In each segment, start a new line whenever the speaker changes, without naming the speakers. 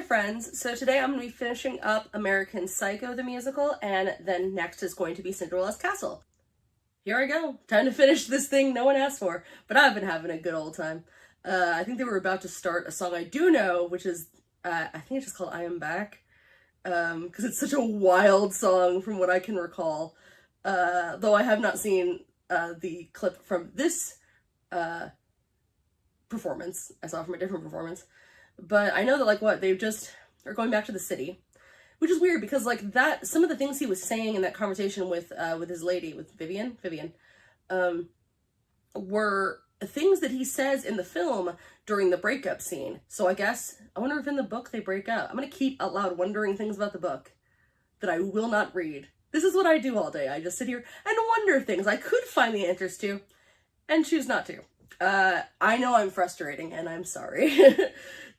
friends. So today I'm going to be finishing up American Psycho the musical, and then next is going to be Cinderella's Castle. Here I go. Time to finish this thing no one asked for, but I've been having a good old time. I think they were about to start a song I do know, which is, I think it's just called I Am Back, because it's such a wild song from what I can recall, though I have not seen the clip from this performance. I saw it from a different performance. But I know that, they're going back to the city, which is weird because, some of the things he was saying in that conversation with his lady, with Vivian, were things that he says in the film during the breakup scene. So I wonder if in the book they break up. I'm going to keep out loud wondering things about the book that I will not read. This is what I do all day. I just sit here and wonder things I could find the answers to and choose not to. I know I'm frustrating and I'm sorry.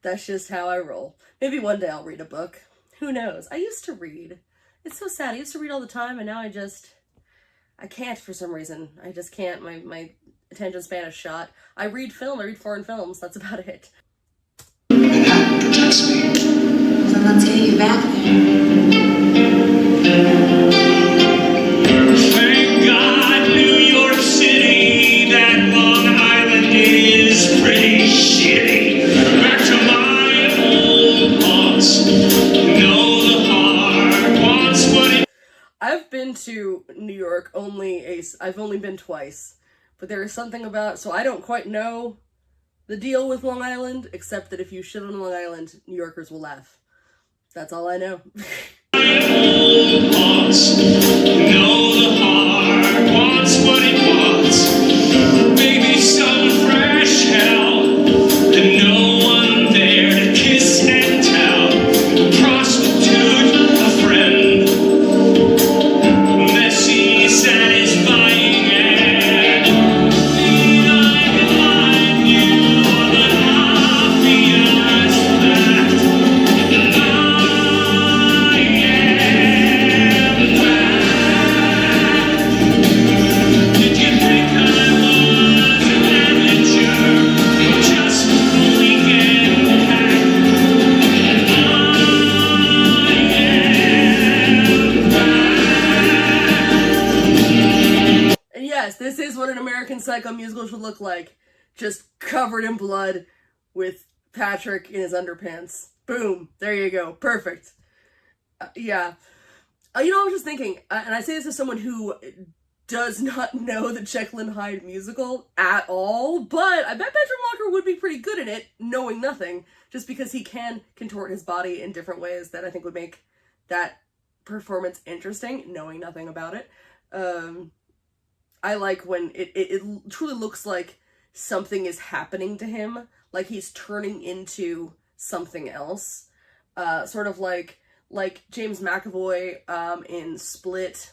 That's just how I roll. Maybe one day I'll read a book. Who knows? I used to read. It's so sad. I used to read all the time, and now I can't for some reason. I just can't. My attention span is shot. I read film. I read foreign films. That's about it.
That protects me.
Then let's get you back there.
Thank God, New York City, that Long Island is pretty shitty. Back to my old haunts. Know the heart wants what it...
I've been to New York I've only been twice, but there is something about, so I don't quite know the deal with Long Island, except that if you shit on Long Island, New Yorkers will laugh. That's all I know.
My old haunts. Know the heart wants what it wants. Maybe some fresh hell, and no one there to kiss and tell. A prostitute, a friend, messy, satisfying, and I find you the happiest fact. I am back. Did you think I was an amateur, just a weekend hack?
And yes, this is what an American Psycho musical should look like. Just covered in blood with Patrick in his underpants. Boom. There you go. Perfect. Yeah. I was just thinking, and I say this as someone who does not know the Jekyll and Hyde musical at all, but I bet Patrick Walker would be pretty good in it, knowing nothing, just because he can contort his body in different ways that I think would make that performance interesting, knowing nothing about it. I like when it truly looks like something is happening to him, like he's turning into something else. Sort of like James McAvoy in Split,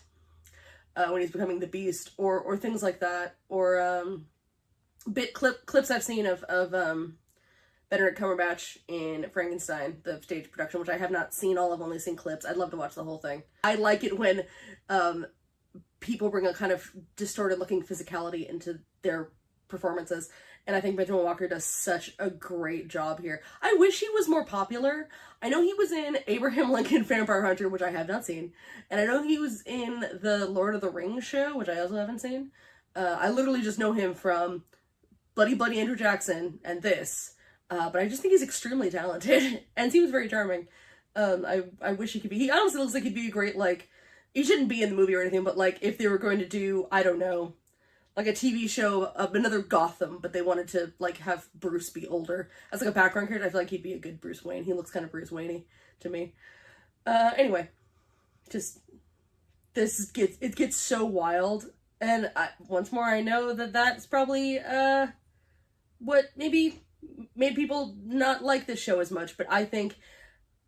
when he's becoming the Beast, or things like that, or clips I've seen of Benedict Cumberbatch in Frankenstein, the stage production, which I have not seen all of, only seen clips. I'd love to watch the whole thing. I like it when people bring a kind of distorted looking physicality into their performances, and I think Benjamin Walker does such a great job here. I wish he was more popular. I know he was in Abraham Lincoln Vampire Hunter, which I have not seen, and I know he was in the Lord of the Rings show, which I also haven't seen. I literally just know him from Bloody Andrew Jackson and this, but I just think he's extremely talented, and he was very charming. I wish he could be. He honestly looks like he'd be a great, he shouldn't be in the movie or anything, but if they were going to do, I don't know, a TV show of another Gotham, but they wanted to have Bruce be older as a background character, I feel like he'd be a good Bruce Wayne. He looks kind of Bruce Wayne-y to me. Anyway, just it gets so wild, and once more I know that that's probably what maybe made people not like this show as much, but I think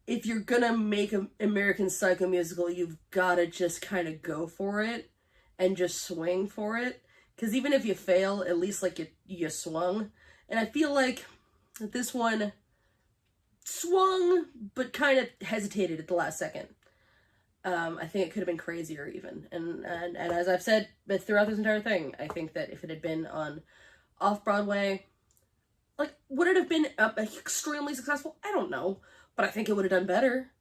if you're gonna make an American Psycho musical, you've gotta just kind of go for it and just swing for it. Because even if you fail, at least you swung. And I feel like this one swung, but kind of hesitated at the last second. I think it could have been crazier even. And as I've said throughout this entire thing, I think that if it had been on off-Broadway, would it have been extremely successful? I don't know. but I think it would have done better.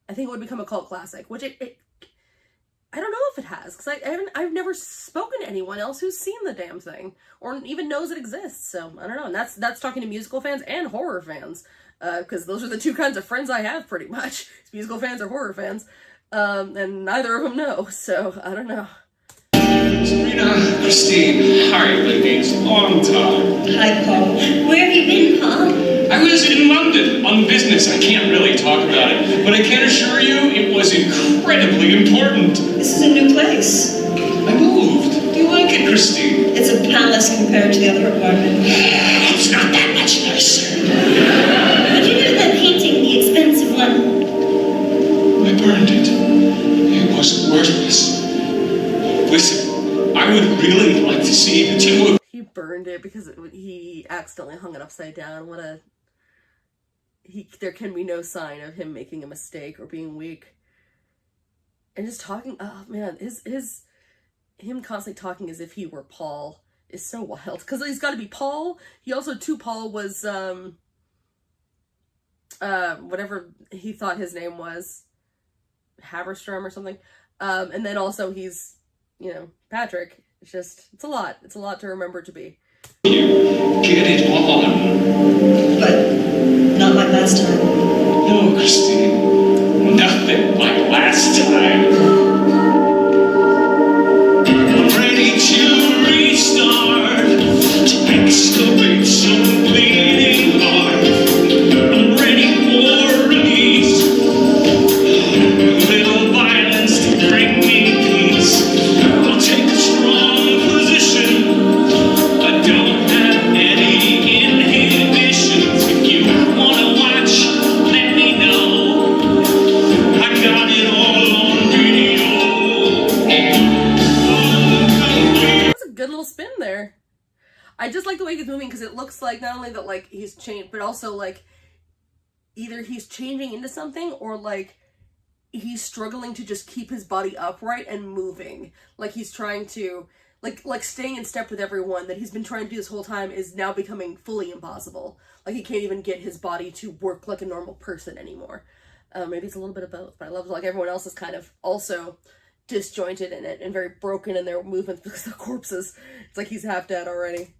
I think it would become a cult classic, which I don't know if it has, because I've never spoken to anyone else who's seen the damn thing or even knows it exists. So I don't know. And that's talking to musical fans and horror fans, because those are the two kinds of friends I have pretty much. It's musical fans or horror fans, and neither of them know. So I don't know.
Sabrina, Christine, hi ladies, long time.
Hi, Paul. Where have you been, Paul?
I was in London on business. I can't really talk about it, but I can assure you it was incredibly important.
This is a new place.
I moved. Do you like it, Christine?
It's a palace compared to the other apartment.
It's not that much nicer.
Would you know that painting, the expensive one?
I burned it. It was worthless. Listen, I would really like to see the two of
He burned it because he accidentally hung it upside down. There can be no sign of him making a mistake or being weak. And just talking, oh man, him constantly talking as if he were Paul is so wild. Because he's got to be Paul. He also, too, Paul was, whatever he thought his name was, Haverstrom or something. And then also he's, Patrick. It's a lot. It's a lot to remember to be.
you. Get it on.
But not like last time.
No, Christine. Nothing like last time. I'm ready to restart, to excavate some bleeding heart. I'm ready for release. A little violence to bring me peace. I'll take a strong position. I don't have any inhibitions. If you wanna watch, let me know. I got it all on video.
That's a good little spin there. I just like the way he's moving because it looks like not only that like he's changed, but also like either he's changing into something or like he's struggling to just keep his body upright and moving. Like he's trying to like staying in step with everyone that he's been trying to do this whole time is now becoming fully impossible. Like he can't even get his body to work like a normal person anymore. Maybe it's a little bit of both, but I love like everyone else is kind of also disjointed in it and very broken in their movements because they're corpses. It's like he's half dead already.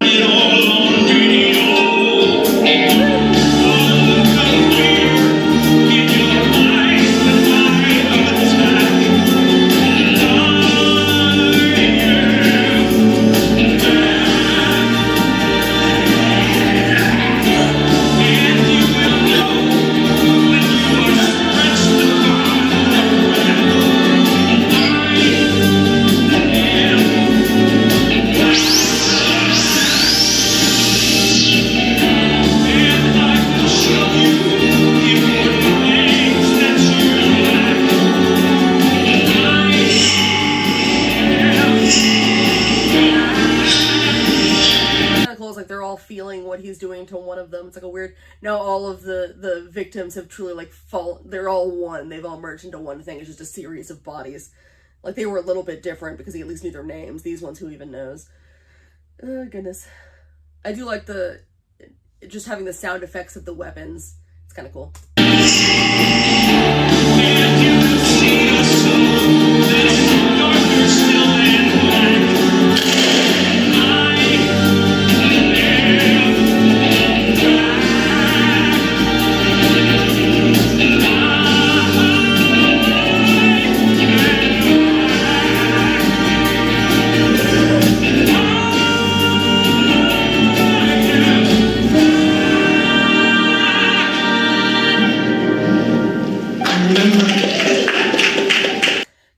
Feeling what he's doing to one of them. It's like a weird, now all of the victims have truly like they're all one. They've all merged into one thing. It's just a series of bodies. Like they were a little bit different because he at least knew their names. These ones, who even knows? Oh goodness. I do like just having the sound effects of the weapons. It's kind of cool.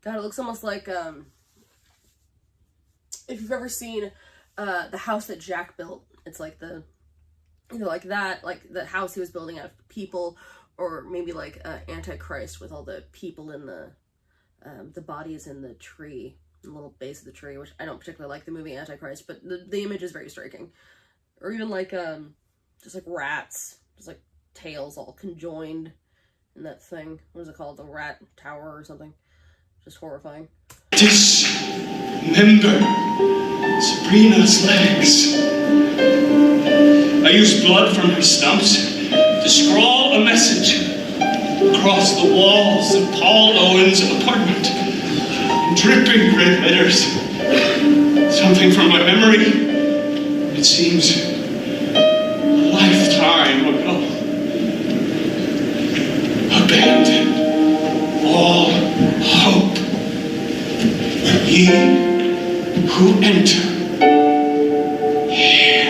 God, it looks almost like if you've ever seen the house that Jack built. It's like like the house he was building out of people, or maybe like Antichrist with all the people in the bodies in the tree, the little base of the tree, which I don't particularly like the movie Antichrist, but the image is very striking. Or even like just like rats, just like tails all conjoined in that thing. What is it called? The rat tower or something. Just horrifying.
Dismember Sabrina's legs. I used blood from her stumps to scrawl a message. across the walls of Paul Owen's apartment. In dripping red letters. Something from my memory. It seems a lifetime ago. Abandon all hope. Ye who enter here.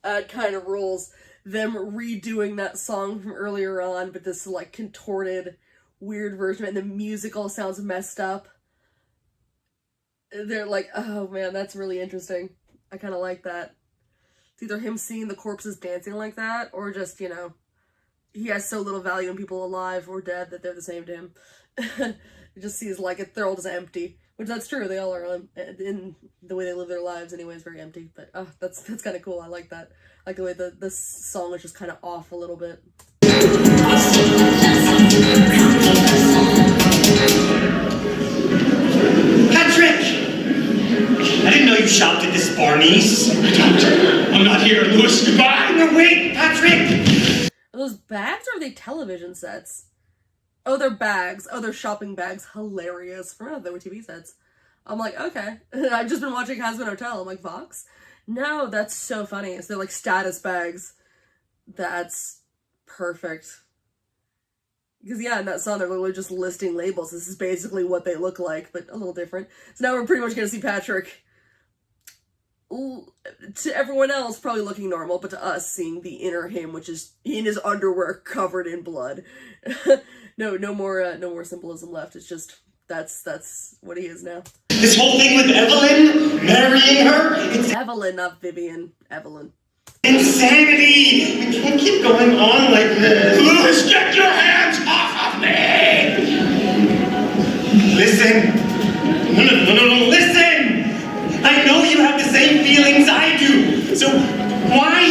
That kind of rules. Them redoing that song from earlier on, but this like contorted, weird version, and the music all sounds messed up. They're like, oh man, that's really interesting. I kind of like that. It's either him seeing the corpses dancing like that, or just, you know, he has so little value in people alive or dead that they're the same to him. He just sees like they're all just empty, which that's true. They all are in the way they live their lives anyway. Is very empty, but that's kind of cool. I like that. I like the way the song is just kind of off a little bit.
Patrick! I didn't know you shopped at this Barney's.
I don't. I'm not here, Louis. Goodbye.
No, wait, Patrick!
Are those bags or are they television sets? Oh, they're bags. Oh, they're shopping bags. Hilarious. I forgot they were TV sets. I'm like, okay. I've just been watching Hazbin Hotel. I'm like, Vox? No, that's so funny. So they're like status bags. That's perfect. Because yeah, in that song, they're literally just listing labels. This is basically what they look like, but a little different. So now we're pretty much going to see Patrick, to everyone else, probably looking normal, but to us, seeing the inner him, which is in his underwear covered in blood. No more symbolism left. It's just, that's what he is now.
This whole thing with Evelyn, marrying her, it's
Evelyn, not Vivian. Evelyn.
insanity! We can't keep going on like this.
Louis, get your hands off of me!
Listen. No, listen! I know you have the same feelings I do. So why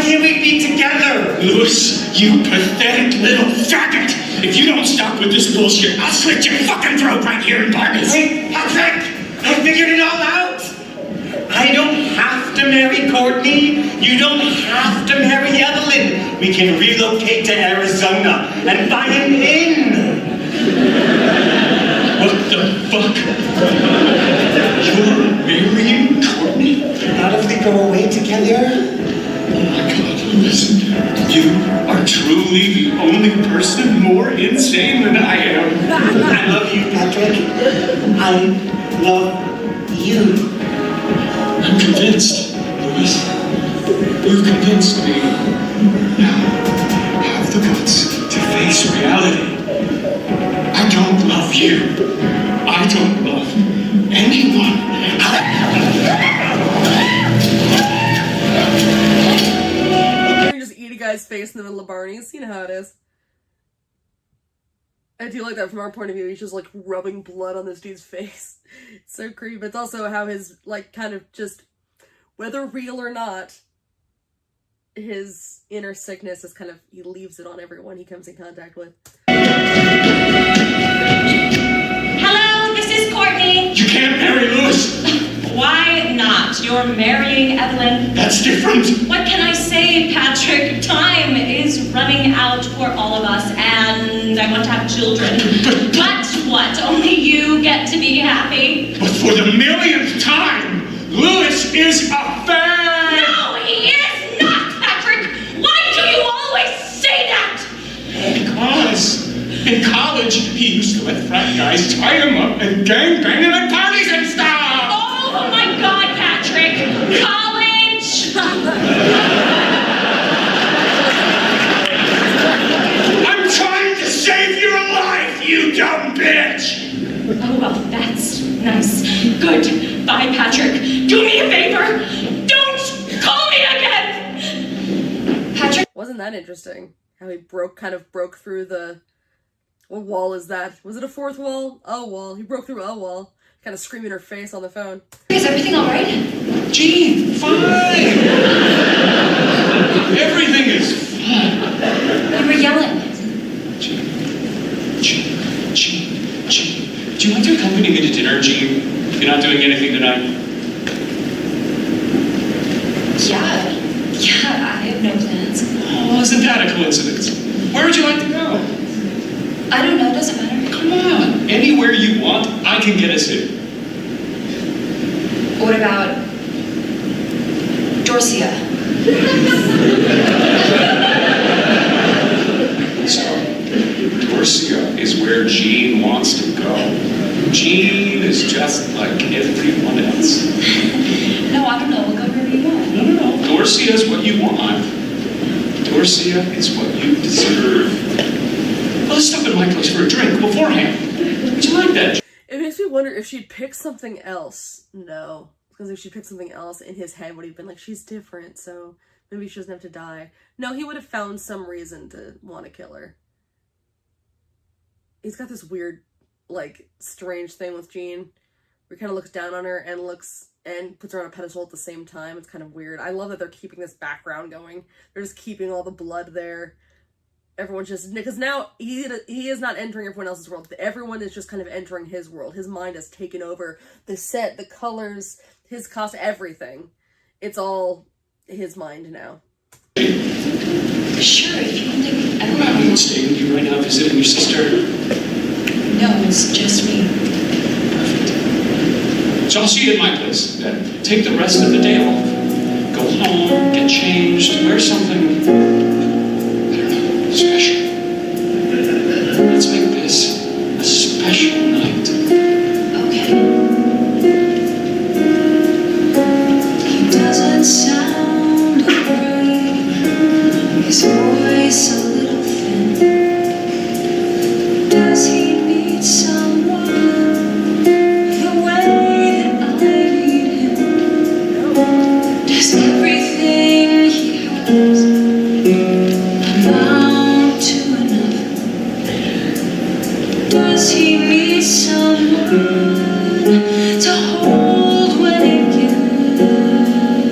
can't we be together?
Louis, you pathetic little faggot! If you don't stop with this bullshit, I'll slit your fucking throat right here in Barney's.
Hey, Patrick! I figured it all out! I don't have to marry Courtney. You don't have to marry Evelyn. We can relocate to Arizona and buy an inn.
What the fuck? You're marrying Courtney?
Not if we go away together.
Oh my God, Louis. You are truly the only person more insane than I am.
I love you, Patrick. I love you.
I'm convinced, Louis. You've convinced me. Now, have the guts to face reality. I don't love you. I don't love anyone.
You just eat a guy's face in the middle of Barney's. You know how it is. I do like that from our point of view. He's just like rubbing blood on this dude's face. It's so creepy. But it's also how his, like, kind of just, whether real or not, his inner sickness is kind of, he leaves it on everyone he comes in contact with.
Hello, this is Courtney.
You can't marry Louis.
Why not? You're marrying Evelyn.
That's different.
What can I say, Patrick? Time is running out for all of us, and I want to have children. But what? Only you get to be happy?
But for the millionth time, Louis is a fan.
No, he is not, Patrick! Why do you always say that?
Because in college, he used to let frat guys tie him up and gang bang him at parties and stuff.
Oh my God, Patrick! College!
I'm trying to save your life, you dumb bitch!
Oh, well, that's nice. Good. Bye, Patrick. Do me a favor. Don't call me again! Patrick?
Wasn't that interesting? How he kind of broke through the... What wall is that? Was it a fourth wall? A wall. He broke through a wall. Kind of screaming her face on the phone.
Is everything all right?
Gene, fine! I can get us in.
What about Dorcia?
So, Dorcia is where Jean wants to go. Jean is just like everyone else.
No, I don't know. We'll go wherever you want.
No. Dorcia is what you want. Dorcia is what you deserve. Well, let's stop at my place for a drink beforehand. Would you like that?
It makes me wonder if she'd pick something else. No. Because if she picked something else in his head, would he have been like, she's different, so maybe she doesn't have to die. No, he would have found some reason to want to kill her. He's got this weird, like, strange thing with Jean, where he kind of looks down on her and puts her on a pedestal at the same time. It's kind of weird. I love that they're keeping this background going. They're just keeping all the blood there. Everyone's just, because now he is not entering everyone else's world. Everyone is just kind of entering his world. His mind has taken over the set, the colors, his costume, everything. It's all his mind now.
Sure, if you think
I'm not staying with you right now, visiting your sister.
No, it's just me.
Perfect. So I'll see you at my place. Take the rest of the day off. Go home, get changed, wear something, I don't know, special. Let's make this a special night.
Okay. He doesn't sound alright. His voice a little thin. Does he need someone the way that I need him? Does everything he has amount to enough? Does he need someone to hold when he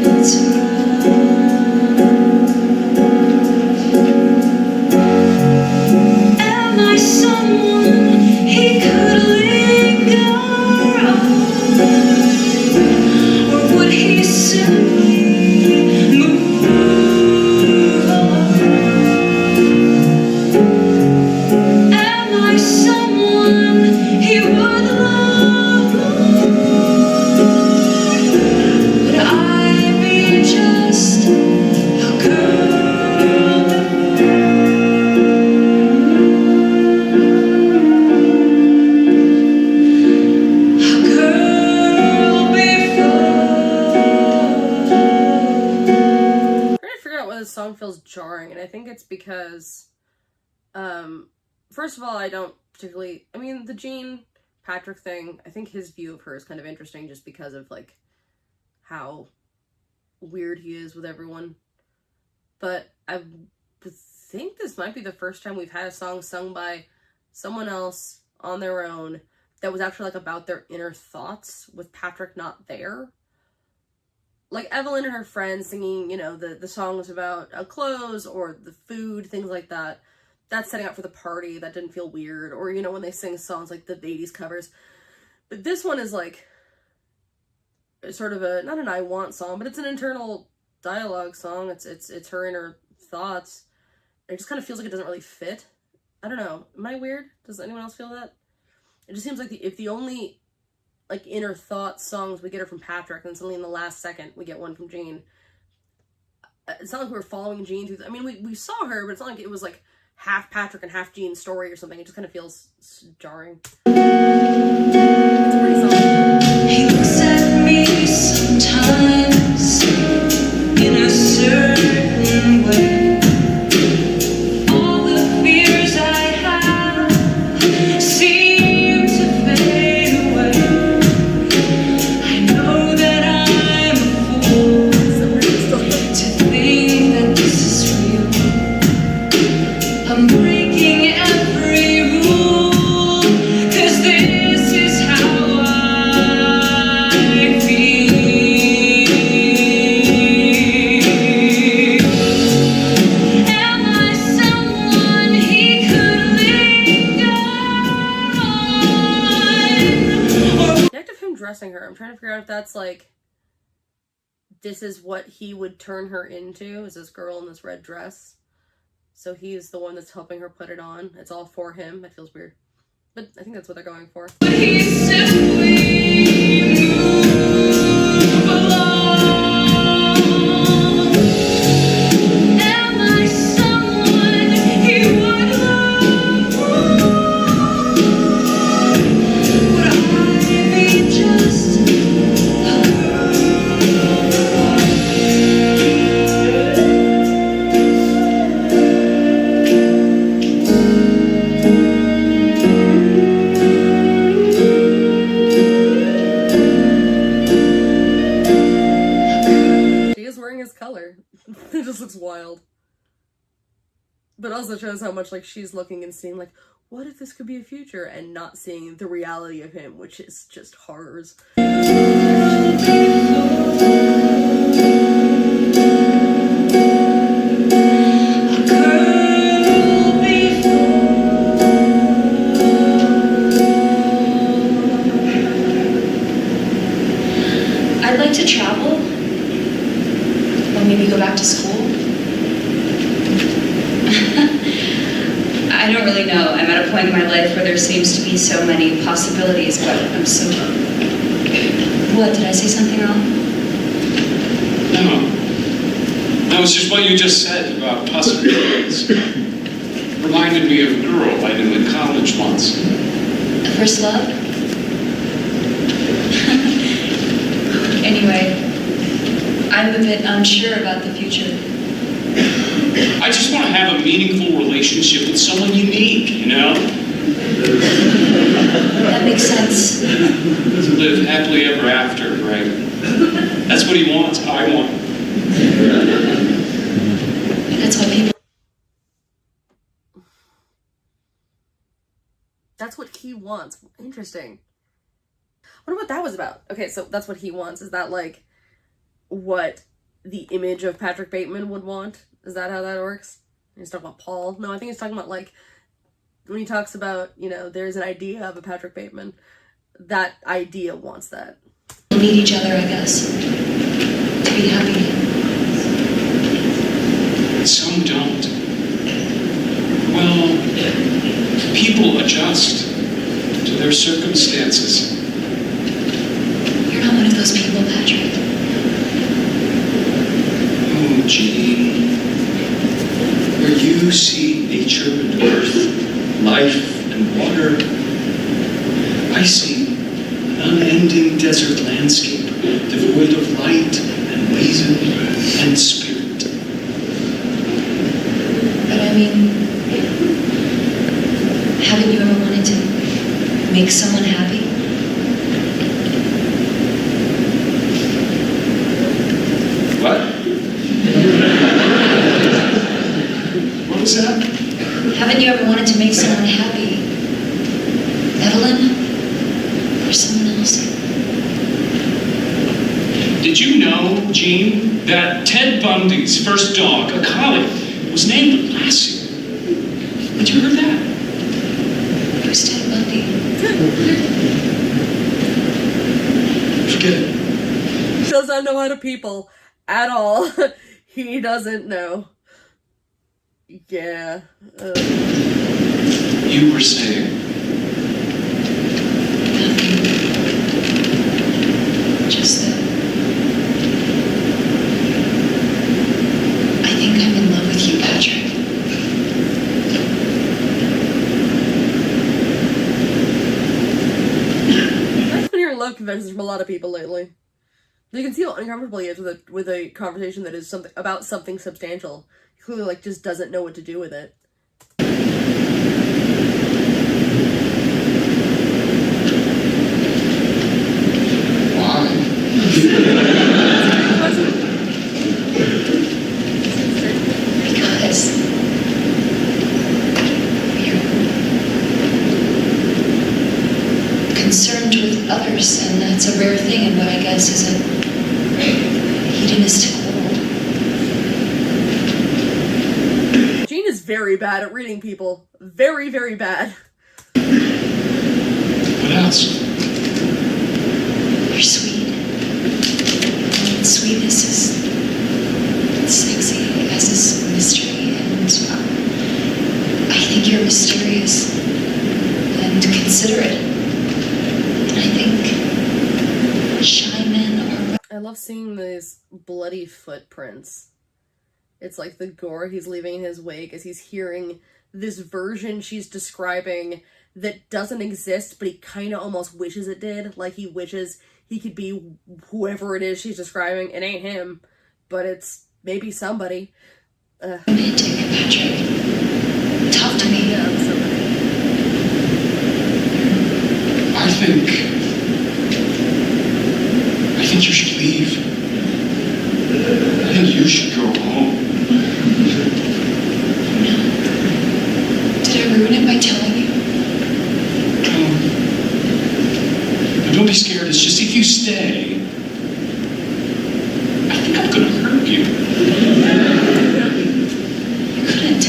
gets around? Am I someone he could linger on? Or would he simply move along? Am I someone he would love more? Would I be just a girl
I'm trying to figure out why this song feels jarring, and I think it's because, first of all, I don't particularly, I mean, the Jean Patrick thing, I think his view of her is kind of interesting just because of, like, how weird he is with everyone. But I think this might be the first time we've had a song sung by someone else on their own that was actually, like, about their inner thoughts with Patrick not there. Like Evelyn and her friends singing, you know, the songs about clothes or the food, things like that. That's setting up for the party. That didn't feel weird. Or, you know, when they sing songs like the 80s covers. But this one is like sort of a, not an I want song, but it's an internal dialogue song. It's her inner thoughts. It just kind of feels like it doesn't really fit. I don't know. Am I weird? Does anyone else feel that? It just seems like if the only like inner thought songs we get are from Patrick, and suddenly in the last second we get one from Jean. It's not like we were following Jean through. I mean, we saw her, but it's not like it was like half Patrick and half Jean's story or something. It just kind of feels jarring. It's a pretty song.
He looks at me sometimes in a certain way. All the fears I have seem to fade away. I know that I'm a fool to think that this is real. I'm breaking every rule, 'cause this is how I feel. Am I someone he could linger on? Or
The act of him dressing her, I'm trying to figure out if that's like, this is what he would turn her into, is this girl in this red dress. So he's the one that's helping her put it on. It's all for him. That feels weird. But I think that's what they're going for.
He simply move along. Am I someone he would love? Would I be just
his color? It just looks wild. But also shows how much like she's looking and seeing like, what if this could be a future, and not seeing the reality of him, which is just horrors.
I'd like to travel. Or maybe go back to school. I don't really know. I'm at a point in my life where there seems to be so many possibilities, but I'm so... What, did I say something wrong?
No. No, it's just what you just said about possibilities. Reminded me of a girl I knew in college once.
A first love? Anyway, I'm a bit unsure about the future.
I just want to have a meaningful relationship with someone unique, you know?
That makes sense.
Live happily ever after, right? That's what he wants, I want.
That's what people...
That's what he wants. Interesting. I wonder what that was about. Okay, so that's what he wants. Is that like what the image of Patrick Bateman would want? Is that how that works? He's talking about Paul. No, I think he's talking about like when he talks about, you know, there's an idea of a Patrick Bateman. That idea wants that.
We need each other, I guess, to be happy.
Some don't. Well, people adjust to their circumstances.
You're not one of those people, Patrick.
Oh, Jean. Where you see nature and earth, life and water, I see an unending desert landscape devoid of light and reason and spirit.
But I mean, haven't you ever wanted to make someone happy?
What? What was that?
Haven't you ever wanted to make someone happy? Evelyn? Or someone else?
Did you know, Jean, that Ted Bundy's first dog, a collie, was named Lassie? Had you heard that?
Who's Ted Bundy?
Forget it.
Does not know how to people at all. He doesn't know. Yeah.
You were saying.
Nothing. Just that. I think I'm in love with you, Patrick.
I've been hearing love confessions from a lot of people lately. You can see how uncomfortable he is with a conversation that is something about something substantial. He clearly like just doesn't know what to do with it.
Why?
Because you're concerned with others, and that's a rare thing in what I guess is a hedonistic world.
Jean is very bad at reading people. Very, very bad.
What else?
You're sweet. And sweetness is sexy, as is mystery, and I think you're mysterious and considerate.
these bloody footprints. It's like the gore he's leaving in his wake as he's hearing this version she's describing that doesn't exist, but he kind of almost wishes it did. Like, he wishes he could be whoever it is she's describing. It ain't him, but it's maybe somebody.
Romantic, Patrick. Talk to me.
Yeah, somebody.
I think you should leave. I think you should go home.
Did I ruin it by telling you?
No, don't be scared. It's just if you stay, I think I'm gonna hurt you.
You couldn't.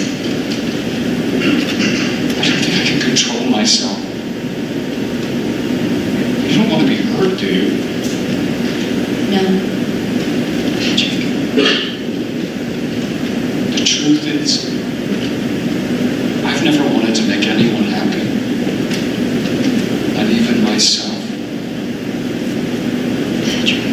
I don't think I can control myself. You don't want to be hurt, do you?
No. Patrick.
The truth is, I've never wanted to make anyone happy. Not even myself.
Patrick.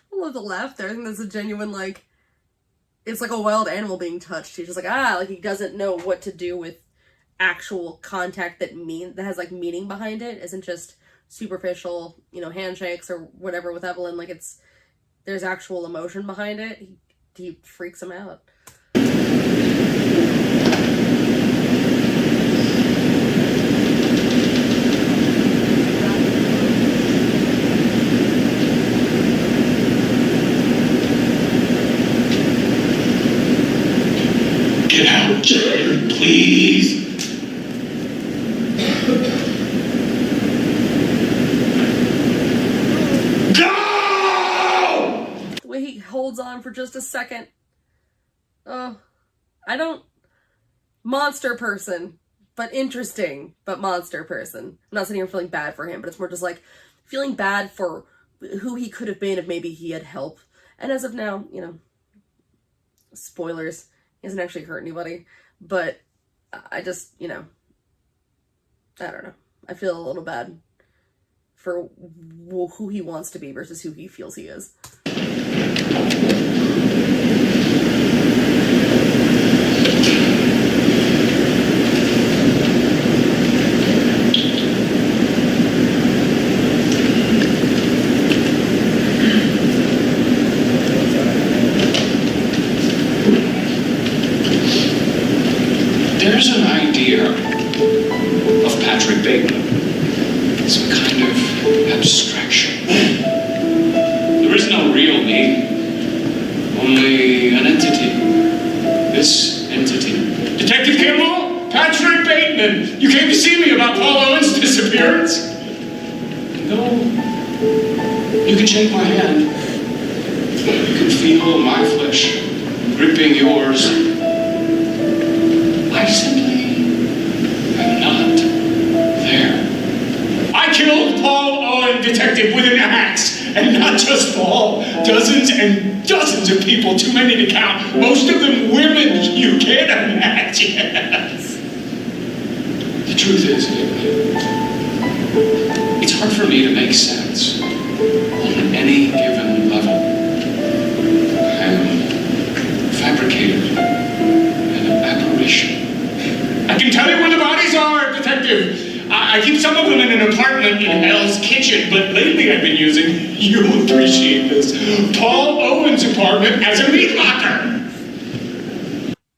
I love the laugh there. I think that's a genuine, like, it's like a wild animal being touched. He's just like, like he doesn't know what to do with actual contact that has like meaning behind it. Isn't just superficial, handshakes or whatever with Evelyn. Like, there's actual emotion behind it. He freaks him out.
Get out, Jared, please. Go!
The way he holds on for just a second. Monster person, but interesting, but monster person. I'm not sitting here feeling bad for him, but it's more just like feeling bad for who he could have been if maybe he had help. And as of now, spoilers, he hasn't actually hurt anybody, but I just, I don't know. I feel a little bad for who he wants to be versus who he feels he is.
There's an idea of Patrick Bateman, some kind of abstraction. There is no real me, only an entity. This entity. Detective Kimball, Patrick Bateman, you came to see me about Paul Owen's disappearance. No, you can shake my hand. You can feel my flesh gripping yours. I simply am not there. I killed Paul Owen, detective, with an axe. And not just Paul. Dozens and dozens of people, too many to count. Most of them women you can't imagine. The truth is, it's hard for me to make sense on any given level. I am fabricated, an apparition. I can tell you where the bodies are, detective. I keep some of them in an apartment in Hell's Kitchen, but lately I've been using, you'll appreciate this, Paul Owen's apartment as a meat locker.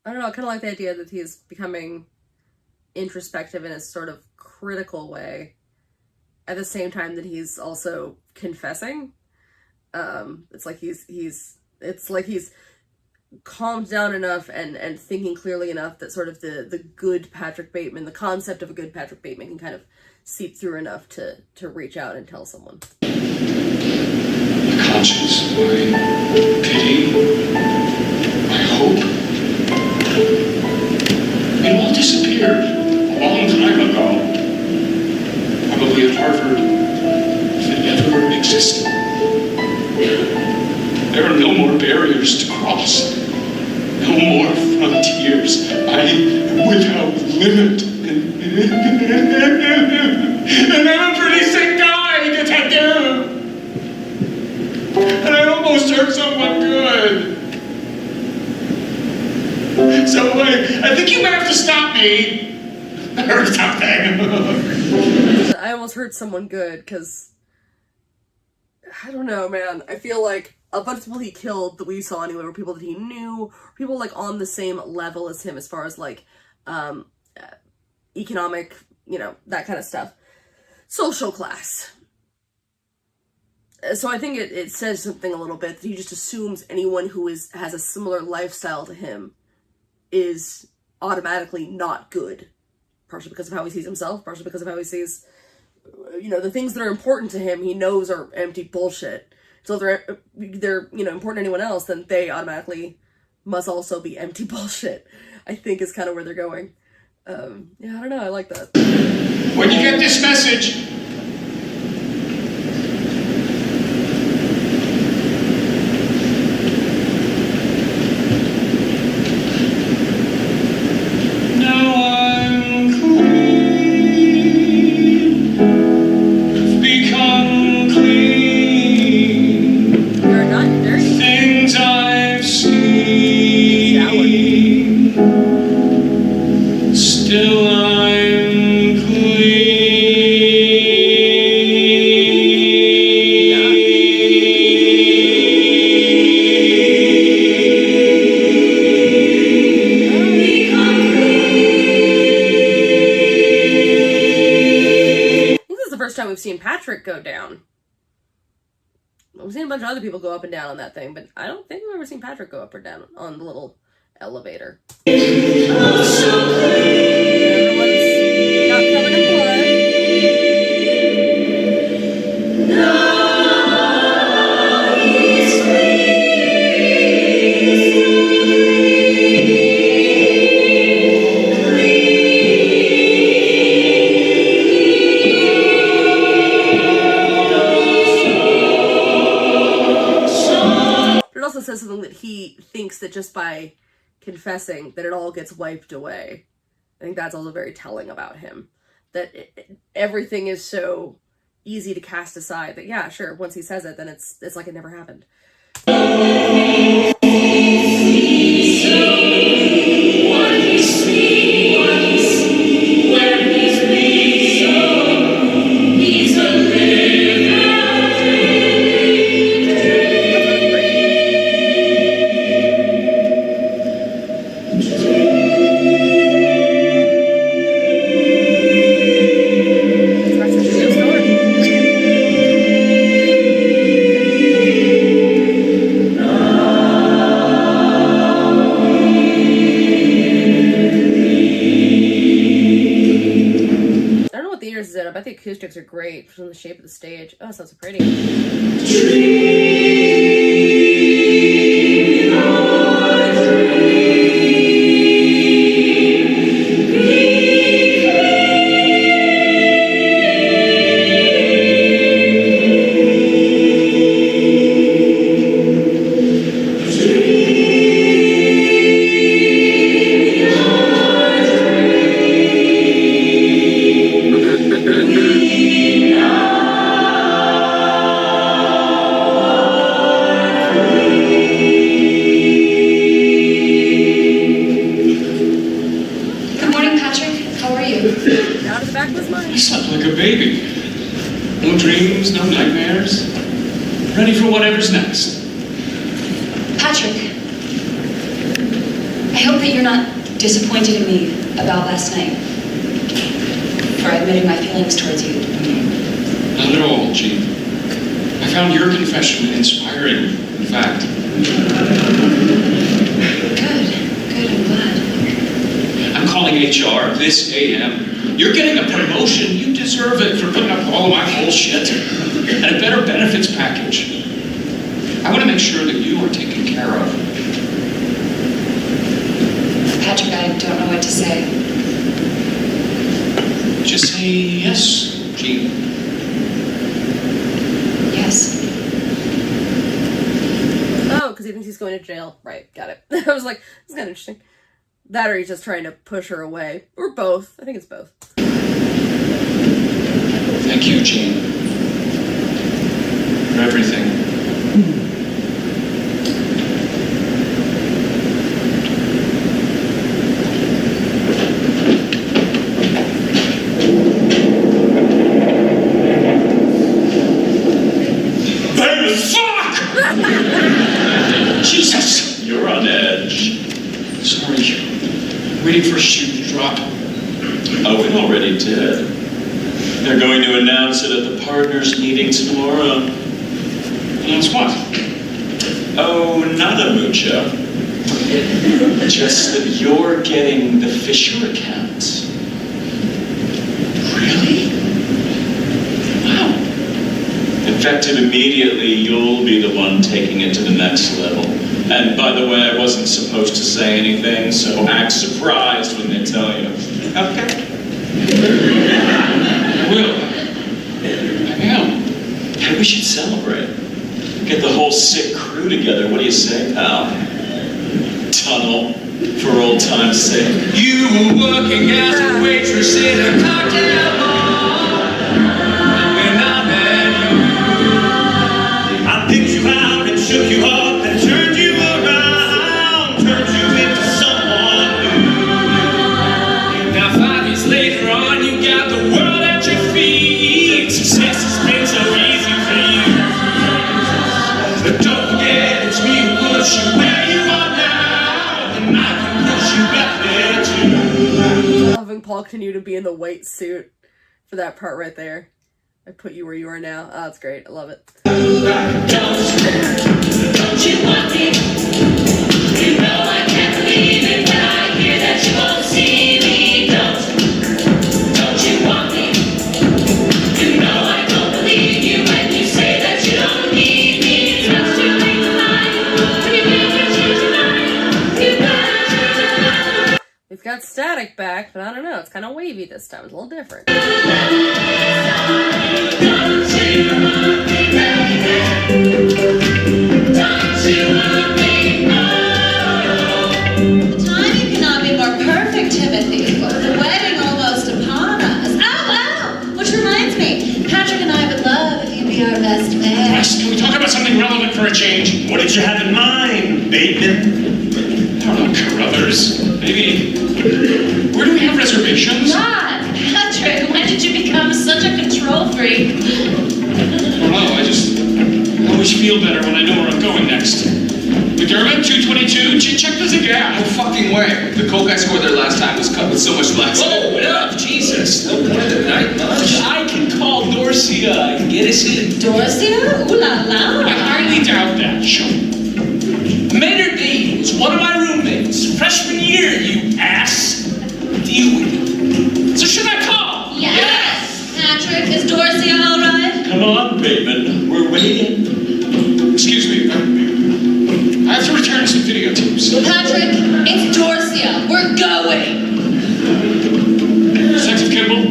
I don't know, I kind of like the idea that he's becoming introspective in a sort of critical way at the same time that he's also confessing. It's like he's calmed down enough and thinking clearly enough that sort of the good Patrick Bateman, the concept of a good Patrick Bateman can kind of seep through enough to reach out and tell someone.
My conscience, my pity, my hope, it all disappeared a long time ago. Probably at Harvard, if it ever existed. There are no more barriers to cross. my tears. I am without limit. And I'm a pretty sick guy, detective. And I almost hurt someone good. So I think you might have to stop me. Or something.
I almost hurt someone good, because I don't know, man. I feel like a bunch of people he killed that we saw anyway were people that he knew, people like on the same level as him as far as like economic, you know, that kind of stuff. Social class. So I think it says something a little bit that he just assumes anyone who has a similar lifestyle to him is automatically not good. Partially because of how he sees himself, partially because of how he sees, you know, the things that are important to him he knows are empty bullshit. So if they're you know, important to anyone else, then they automatically must also be empty bullshit, I think is kind of where they're going. Yeah, I don't know, I like that.
When you get this message, now I'm clean. I've become clean.
You're not dirty.
Things I've seen. Still I'm
Time we've seen Patrick go down. We've seen a bunch of other people go up and down on that thing, but I don't think we've ever seen Patrick go up or down on the little elevator. Everyone's not covered in blood. Says something that he thinks that just by confessing that it all gets wiped away. I think that's also very telling about him, that everything is so easy to cast aside that, yeah, sure, once he says it, then it's like it never happened. I bet the acoustics are great from the shape of the stage. Oh, it sounds so pretty.
I slept like a baby. No dreams, no nightmares. Ready for whatever's next.
Patrick, I hope that you're not disappointed in me about last night. For admitting my feelings towards you.
Not at all, Jean. I found your confession inspiring, in fact.
Good, I'm glad.
I'm calling HR this AM. You're getting a promotion. You deserve it for putting up all of my bullshit. And a better benefits package. I want to make sure that you are taken care of.
Patrick, I don't know what to say.
Just say yes, Jean.
Yes.
Oh, because he thinks he's going to jail. Right, got it. I was like, this is kind of interesting. That or he's just trying to push her away. Or both. I think it's both.
Thank you, Jean. For everything.
Fuck!
Jesus!
You're on edge.
Sorry. Waiting for a shoe to drop.
Oh, it already did. They're going to announce it at the partners meeting tomorrow.
Announce what?
Oh, not a mucho. Just that you're getting the Fisher account.
Really? Wow.
Effective immediately, you'll be the one taking it to the next level. And by the way, I wasn't supposed to say anything, so act surprised when they tell you. Okay?
I will. I am.
Hey, we should celebrate. Get the whole sick crew together. What do you say, pal? Tunnel, for old time's sake.
You were working as a waitress in a cocktail bar. When I met you,
I picked you out and shook you up and turned you around, turned you into someone new.
now 5 years later on, you got the world at your feet. Success has been so easy for you. But don't forget, it's me who puts you where you are now, and I can push you back there too.
Having Paul continue to be in the white suit for that part right there. I put you where you are now. Oh, that's great. I love it.
Don't you want me? You know I can't believe it when I hear that you won't see me. Don't you want me? You know I don't believe you when you say that you don't need me. Trust you ain't lying. When you never change your mind, you gotta change your mind.
We've got static back, but I don't know. It's kind of wavy this time. It's a little different.
Don't you want me, baby? Don't you want me? Oh.
The timing cannot be more perfect, Timothy. With the wedding almost upon us. Oh, which reminds me, Patrick and I would love if you'd be our best man.
Wes, can we talk about something relevant for a change?
What did you have in mind, Bateman?
I don't know, Carruthers. Maybe. Where do we have reservations?
God, Patrick, when did you become such a control freak?
I don't know, I always feel better when I know where I'm going next. McDermott, 222, check this again.
No fucking way. The Coke I scored there last time was cut with so much less.
Whoa, enough, Jesus.
No point of the night much.
I can call Dorcia and get us in.
Dorcia? Ooh la la.
I highly doubt that, Sean. Maynard Dean was one of my roommates. Freshman year, you ass. Deal with it. So should I call?
Yes. Patrick, is Dorcia all right?
Come on, Bateman. We're waiting.
Excuse me. I have to return some videotapes.
Patrick, it's Dorcia. We're going.
Detective Kimball?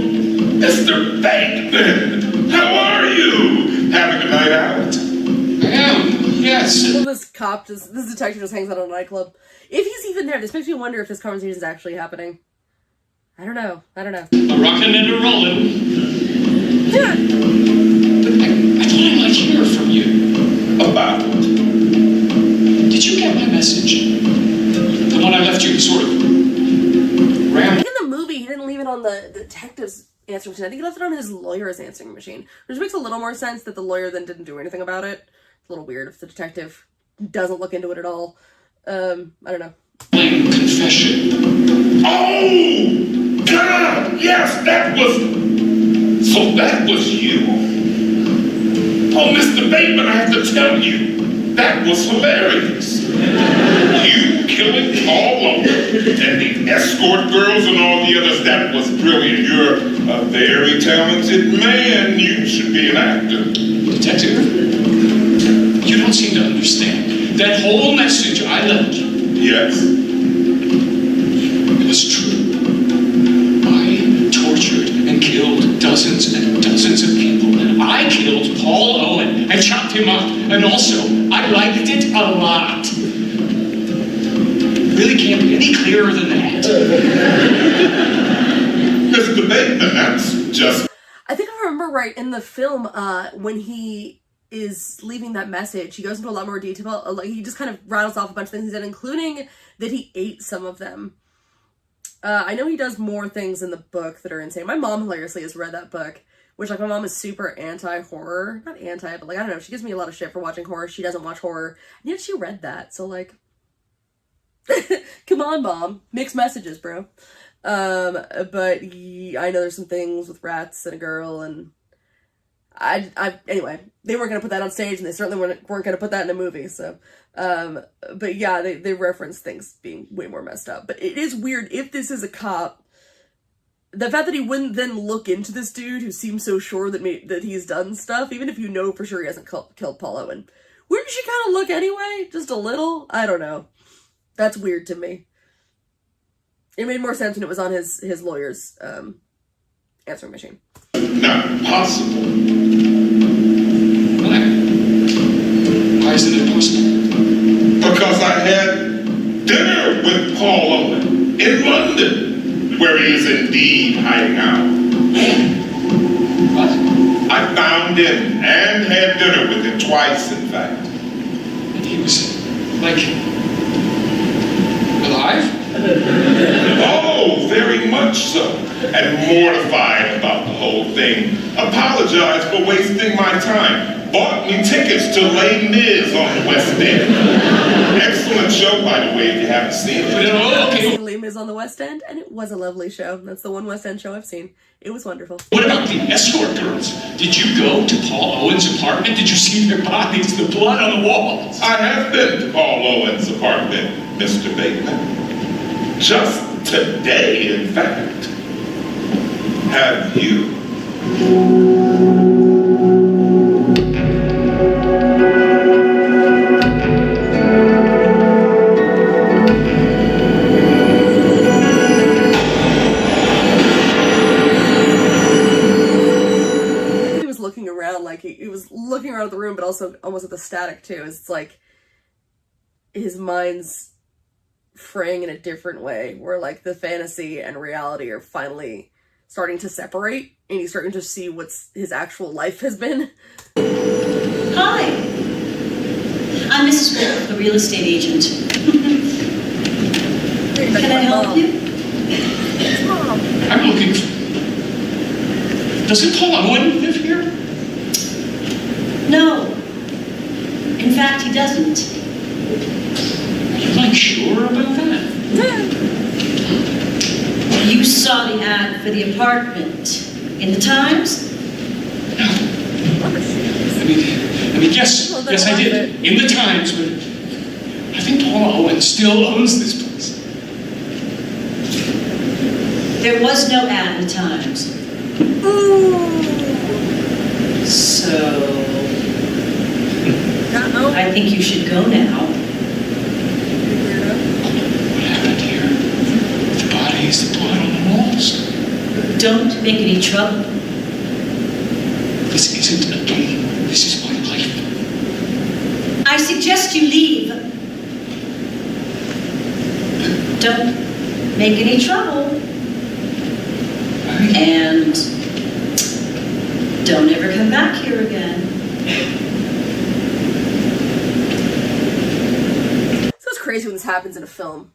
Mr. Bateman, how are you? Having a night out?
I am, yes.
I love this cop, this detective just hangs out at a nightclub. If he's even there, this makes me wonder if this conversation is actually happening. I don't know.
A rockin' and a rollin'.
Yeah.
I thought I might hear from you.
About?
Did you get my message? The one I left you sort of
I
ram.
think in the movie, he didn't leave it on the detective's answering machine. I think he left it on his lawyer's answering machine, which makes a little more sense that the lawyer then didn't do anything about it. It's a little weird if the detective doesn't look into it at all. I don't know.
Confession.
Oh! God! Yes, that was... So that was you. Oh, Mr. Bateman, I have to tell you, that was hilarious. You killing Paul Owen and the escort girls and all the others, that was brilliant. You're a very talented man. You should be an actor.
Detective, you don't seem to understand. That whole message I left you,
Yes?
it was true. I tortured and killed dozens and dozens of people. I killed Paul Owen and chopped him up. And also, I liked it a lot. really can't be any clearer than that.
Mr. Bateman, that's just
I think I remember right in the film, when he is leaving that message, he goes into a lot more detail. Like, he just kind of rattles off a bunch of things he said, including that he ate some of them. I know he does more things in the book that are insane. My mom hilariously has read that book, which, like, my mom is super anti-horror. Not anti, but, like, I don't know. She gives me a lot of shit for watching horror. She doesn't watch horror. And yet she read that. So, like, come on, Mom. Mixed messages, bro. But I know there's some things with rats and a girl, and anyway, they weren't going to put that on stage, and they certainly weren't going to put that in a movie, so, but yeah, they reference things being way more messed up. But it is weird, if this is a cop, the fact that he wouldn't then look into this dude who seems so sure that he's done stuff, even if you know for sure he hasn't killed Paul Owen. Wouldn't she kind of look anyway? Just a little? I don't know. That's weird to me. It made more sense when it was on his lawyer's answering machine.
not possible.
Why isn't it possible?
Because I had dinner with Paul Owen in London, where he is indeed hiding out.
What?
I found him and had dinner with him twice, in fact.
And he was, like, alive?
Oh, very much so. And mortified about the whole thing. Apologized for wasting my time. Bought me tickets to Les Mis on the West End. Excellent show, by the way, if you haven't seen it.
Oh, okay.
Les Mis on the West End, and it was a lovely show. That's the one West End show I've seen. It was wonderful.
What about the escort girls? Did you go to Paul Owen's apartment? Did you see their bodies, the blood on the walls?
I have been to Paul Owen's apartment, Mr. Bateman. Just today, in fact. Have you?
He was looking around, like he was looking around the room, but also almost at the static too. It's like his mind's fraying in a different way, where like the fantasy and reality are finally starting to separate, and he's starting to see what's his actual life has been.
Hi. I'm Mrs. Wolf, the real estate agent. Can I help you?
I'm looking for... Doesn't Paul Owen live here?
No. In fact, he doesn't.
Are you, like, sure about that?
You saw the ad for the apartment in the Times?
No. I mean, yes, I did. In the Times, but I think Paul Owen still owns this place.
There was no ad in the Times. So, I think you should go now.
What happened here? The bodies, the blood on the walls.
Don't make any trouble.
This isn't a game. This is my life.
I suggest you leave. Don't make any trouble. And don't ever come back here again.
So it's crazy when this happens in a film,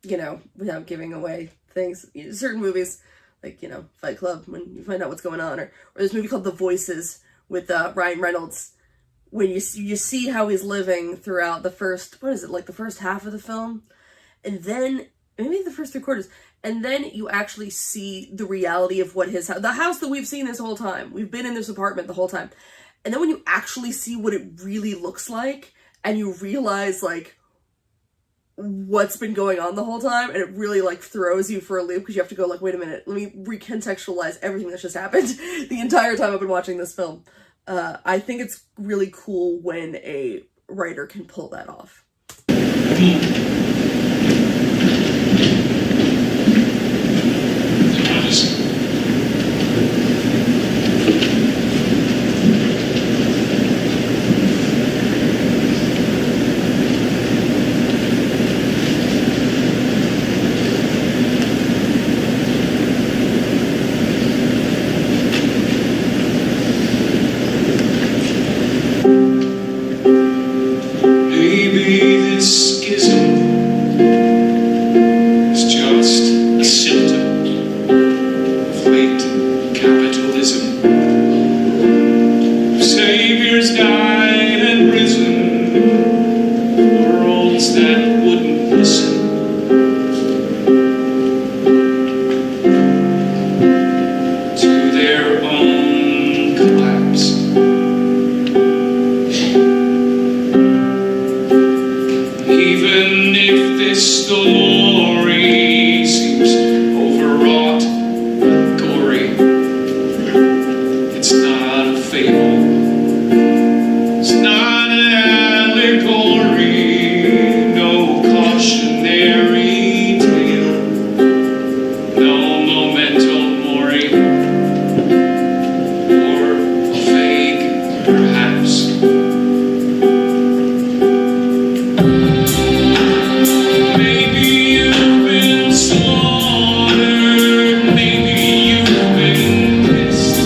you know, without giving away things. Certain movies, like, you know, Fight Club, when you find out what's going on, or this movie called The Voices with Ryan Reynolds, when you see how he's living throughout the first, what is it, like the first half of the film, and then maybe the first 3/4, and then you actually see the reality of what the house that we've seen this whole time. We've been in this apartment the whole time. And then when you actually see what it really looks like, and you realize, like, what's been going on the whole time, and it really, like, throws you for a loop, because you have to go, like, wait a minute, let me recontextualize everything that's just happened the entire time I've been watching this film. I think it's really cool when a writer can pull that off.
This story seems overwrought, gory. It's not a fable. It's not an allegory. No cautionary tale. No memento mori. Or a vague, perhaps. Maybe you've been slaughtered, maybe you've been kissed.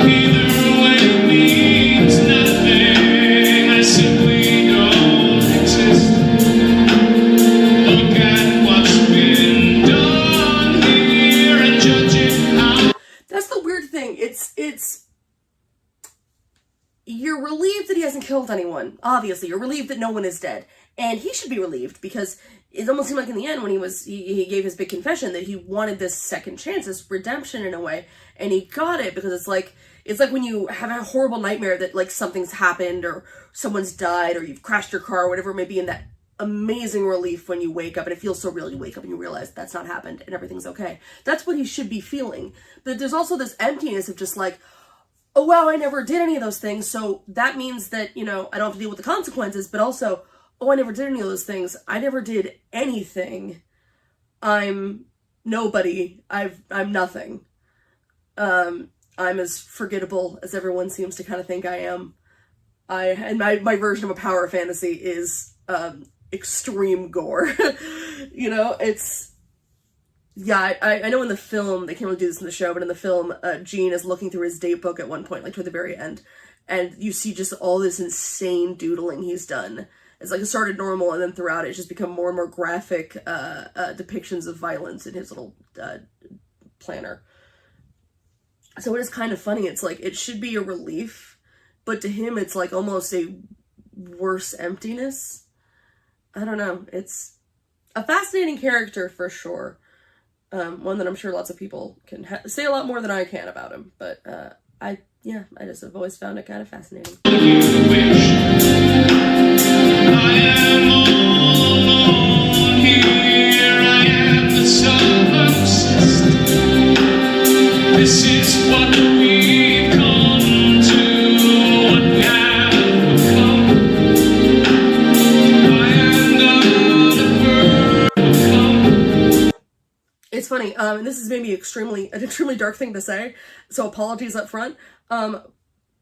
Either way means nothing, I simply don't exist. Look at what's been done here and judge it out.
That's the weird thing. It's you're relieved that he hasn't killed anyone. Obviously, you're relieved that no one is dead, and he should be relieved because it almost seemed like in the end when he gave his big confession that he wanted this second chance, this redemption in a way, and he got it because it's like when you have a horrible nightmare that like something's happened or someone's died or you've crashed your car or whatever it may be, and that amazing relief when you wake up and it feels so real. You wake up and you realize that's not happened and everything's okay. That's what he should be feeling. But there's also this emptiness of just like, oh wow, I never did any of those things, so that means that, you know, I don't have to deal with the consequences, but also, oh, I never did any of those things. I never did anything. I'm nobody. I'm nothing. I'm as forgettable as everyone seems to kind of think I am. And my version of a power fantasy is extreme gore. You know, it's yeah, I know in the film, they can't really do this in the show, but in the film, Gene is looking through his date book at one point, like toward the very end, and you see just all this insane doodling he's done. It's like it started normal, and then throughout it's just become more and more graphic depictions of violence in his little planner. So it is kind of funny. It's like, it should be a relief, but to him it's like almost a worse emptiness. I don't know. It's a fascinating character for sure. One that I'm sure lots of people can say a lot more than I can about him, but I just have always found it kind of fascinating.
I am all alone here. I am the solipsist. This is what we've come to. What have come? I am not a bird.
It's funny, and this is maybe an extremely dark thing to say, so apologies up front.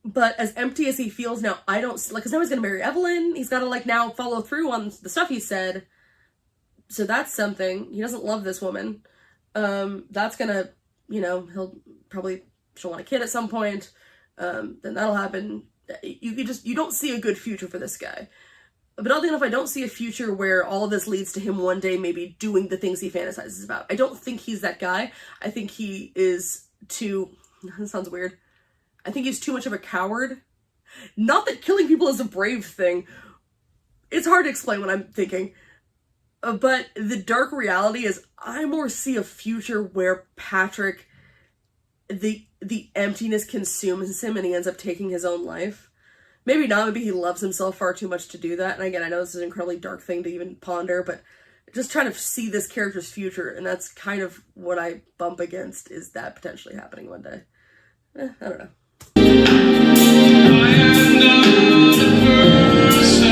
But as empty as he feels now, I don't like, because now he's gonna marry Evelyn. He's gotta like now follow through on the stuff he said. So that's something. He doesn't love this woman. That's gonna, you know, she'll want a kid at some point. Then that'll happen. You don't see a good future for this guy. But oddly enough, I don't see a future where all of this leads to him one day maybe doing the things he fantasizes about. I don't think he's that guy. I think he is too... This sounds weird. I think he's too much of a coward. Not that killing people is a brave thing. It's hard to explain what I'm thinking. But the dark reality is I more see a future where Patrick, the emptiness consumes him and he ends up taking his own life. Maybe not, maybe he loves himself far too much to do that. And again, I know this is an incredibly dark thing to even ponder, but just trying to see this character's future, and that's kind of what I bump against, is that potentially happening one day. I don't know.
I am not a person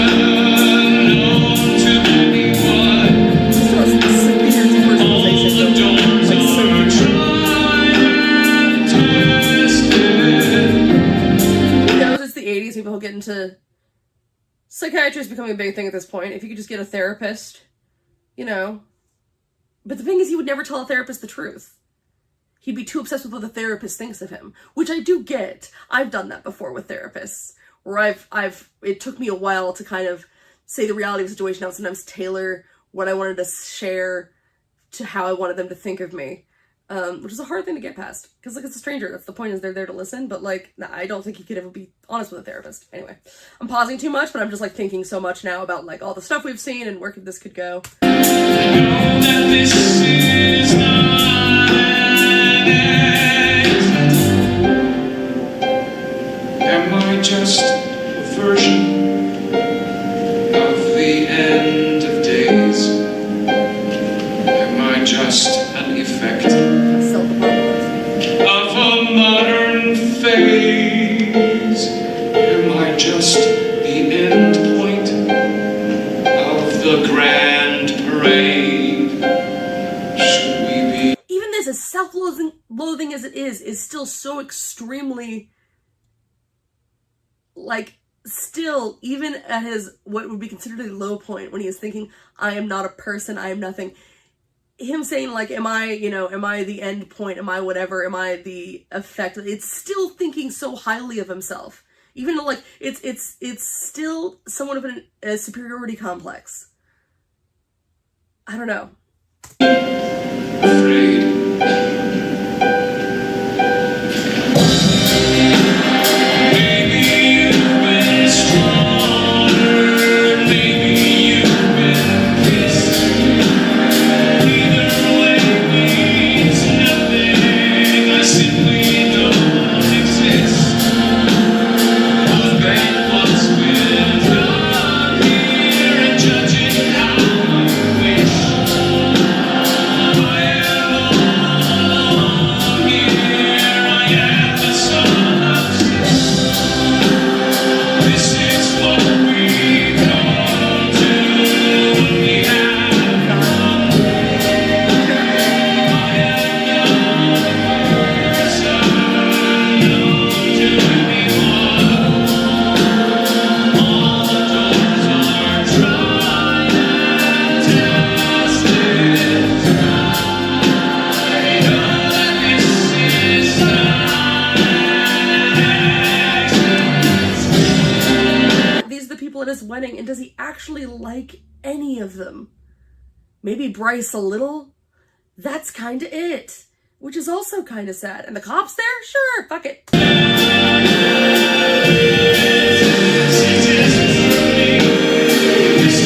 known to anyone.
Still has severe depersonalization.
All the doors are tried and tested.
You know, it's the 80s, people who get into... Psychiatry is becoming a big thing at this point. If you could just get a therapist, you know. But the thing is, he would never tell a therapist the truth. He'd be too obsessed with what the therapist thinks of him, which I do get. I've done that before with therapists, where it took me a while to kind of say the reality of the situation. I would sometimes tailor what I wanted to share to how I wanted them to think of me, which is a hard thing to get past, because like, it's a stranger. That's the point, is they're there to listen, but like, nah, I don't think he could ever be honest with a therapist. Anyway, I'm pausing too much, but I'm just like thinking so much now about like all the stuff we've seen and where this could go.
I know that this is not an exit. Am I just a version of the end of days? afraid. Should we be?
Even this, as self-loathing as it is still so extremely, like, still, even at his, what would be considered a low point, when he is thinking, I am not a person, I am nothing, him saying, like, am I the end point, am I whatever, am I the effect, it's still thinking so highly of himself. Even though, like, it's still somewhat of a superiority complex. I don't know.
Afraid. Maybe you've been stronger, maybe you've been pissed. Either way means nothing, I simply don't exist. Look at what's been done here and judge it how you wish. I am all alone here, I am the son of sin. This is what we come to when we have come. I am not a person known to anyone. All the doors are tried and tested. I know that this is not an accident.
These are the people at his wedding, and does he actually like any of them? Maybe Bryce a little? That's kinda it. Which is also kinda sad. And the cops there? Sure, fuck it.
This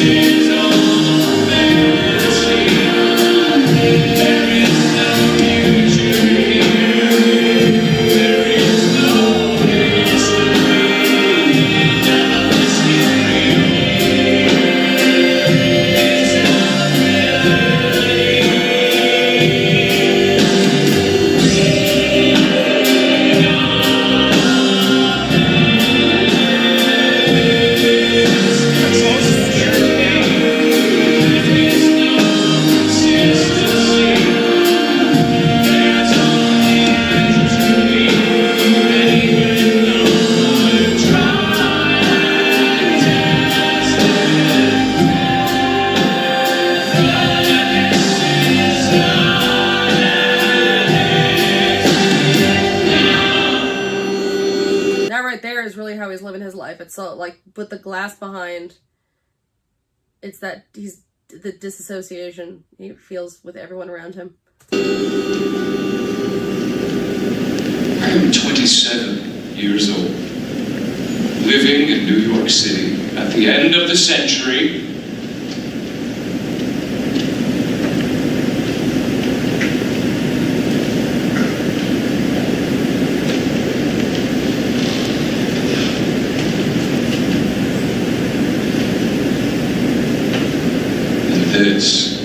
is all fantasy. There is no future here. There is no history. None of this is real. It's a
That right there is really how he's living his life. It's so, like, with the glass behind, it's that he's the disassociation he feels with everyone around him.
I am 27 years old, living in New York City at the end of the century. And this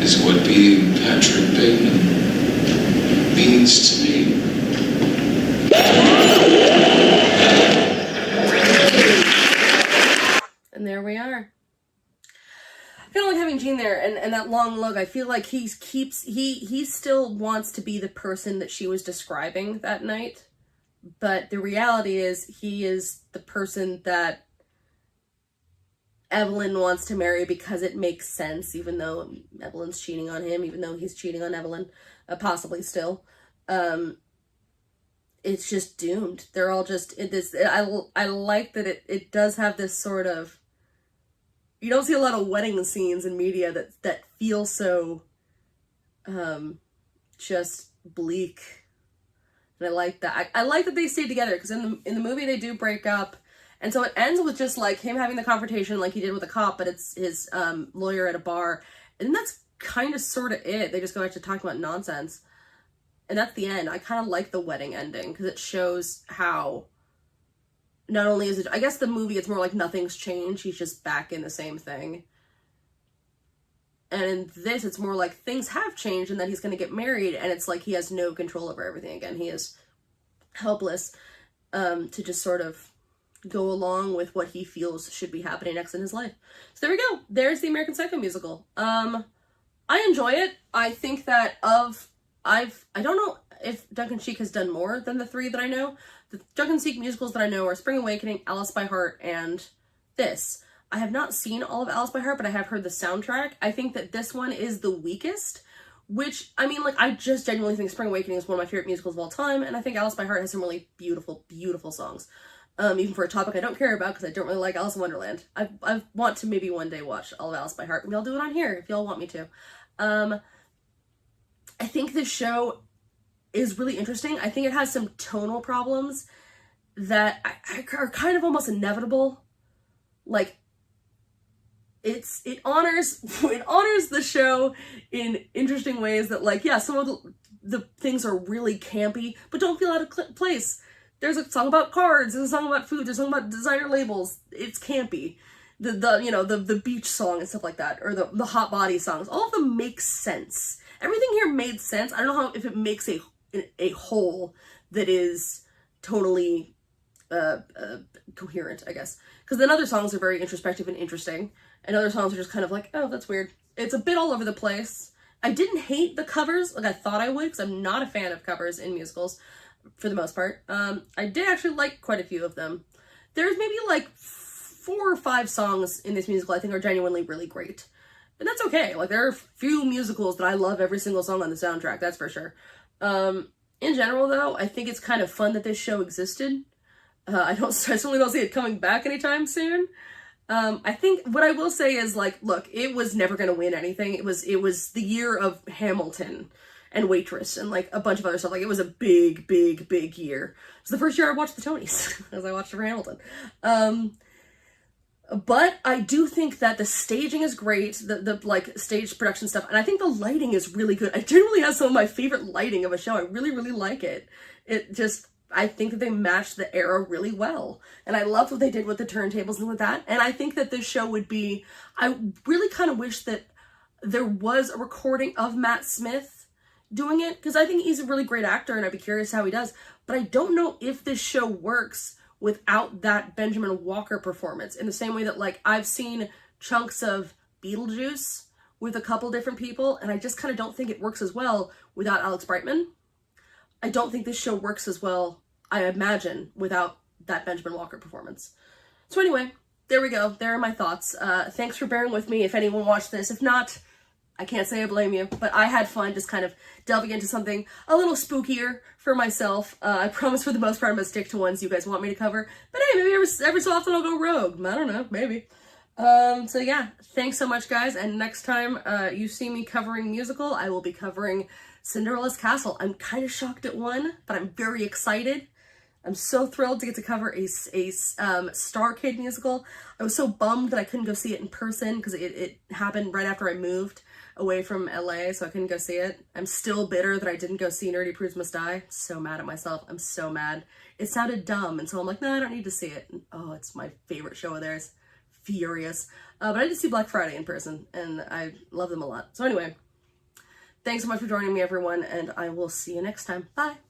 is what being Patrick Bateman means to me.
And there we are. I feel like having Gene there and that long look, I feel like he still wants to be the person that she was describing that night. But the reality is he is the person that Evelyn wants to marry because it makes sense, even though Evelyn's cheating on him, even though he's cheating on Evelyn, possibly still. It's just doomed. They're all just in this. I like that it does have this sort of. You don't see a lot of wedding scenes in media that feel so, just bleak. And I like that. I like that they stayed together, because in the movie they do break up. And so it ends with just like him having the confrontation like he did with a cop, but it's his lawyer at a bar. And that's kind of sort of it. They just go back to talking about nonsense. And that's the end. I kind of like the wedding ending because it shows how not only is it, I guess the movie, it's more like nothing's changed. He's just back in the same thing. And in this, it's more like things have changed and that he's going to get married. And it's like he has no control over everything again. He is helpless to just sort of go along with what he feels should be happening next in his life. So there we go. There's the American Psycho musical. I enjoy it. I think that I don't know if Duncan Sheik has done more than the three that I know. The Duncan Sheik musicals that I know are Spring Awakening, Alice by Heart, and this. I have not seen all of Alice by Heart, but I have heard the soundtrack. I think that this one is the weakest, which, I mean, like, I just genuinely think Spring Awakening is one of my favorite musicals of all time, and I think Alice by Heart has some really beautiful, beautiful songs. Even for a topic I don't care about, because I don't really like Alice in Wonderland. I want to maybe one day watch all of Alice by Heart. Maybe I'll do it on here if y'all want me to. I think this show is really interesting. I think it has some tonal problems that are kind of almost inevitable. Like, it honors the show in interesting ways that, like, yeah, some of the things are really campy, but don't feel out of place. There's a song about cards, there's a song about food, there's a song about designer labels. It's campy. The beach song and stuff like that, or the hot body songs, all of them make sense. Everything here made sense. I don't know if it makes a whole that is totally coherent, I guess. Because then other songs are very introspective and interesting, and other songs are just kind of like, oh, that's weird. It's a bit all over the place. I didn't hate the covers like I thought I would, because I'm not a fan of covers in musicals for the most part. I did actually like quite a few of them. There's maybe like 4 or 5 songs in this musical I think are genuinely really great. And that's okay. Like, there are few musicals that I love every single song on the soundtrack, that's for sure. In general, though, I think it's kind of fun that this show existed. I certainly don't see it coming back anytime soon. I think what I will say is, like, look, it was never going to win anything. It was the year of Hamilton and Waitress and, like, a bunch of other stuff. Like, it was a big, big, big year. It was the first year I watched the Tonys, as I watched it for Hamilton. But I do think that the staging is great, the like stage production stuff, and I think the lighting is really good. I generally have some of my favorite lighting of a show. I really, really like it. I think that they matched the era really well. And I loved what they did with the turntables and with that. And I think that this show would be, I really kind of wish that there was a recording of Matt Smith doing it, because I think he's a really great actor and I'd be curious how he does. But I don't know if this show works without that Benjamin Walker performance, in the same way that, like, I've seen chunks of Beetlejuice with a couple different people, and I just kind of don't think it works as well without Alex Brightman. I don't think this show works as well, I imagine, without that Benjamin Walker performance. So anyway, there we go. There are my thoughts. Thanks for bearing with me if anyone watched this. If not, I can't say I blame you, but I had fun just kind of delving into something a little spookier for myself. I promise for the most part I'm going to stick to ones you guys want me to cover. But hey, maybe every so often I'll go rogue. I don't know, maybe. So yeah, thanks so much, guys. And next time you see me covering musical, I will be covering Cinderella's Castle. I'm kind of shocked it won, but I'm very excited. I'm so thrilled to get to cover a Star Kid musical. I was so bummed that I couldn't go see it in person because it happened right after I moved away from LA, so I couldn't go see it. I'm still bitter that I didn't go see Nerdy Prudes Must Die. So mad at myself. I'm so mad. It sounded dumb, and so I'm like, no, I don't need to see it. And, oh, it's my favorite show of theirs. Furious. But I did see Black Friday in person, and I love them a lot. So anyway, thanks so much for joining me, everyone, and I will see you next time. Bye!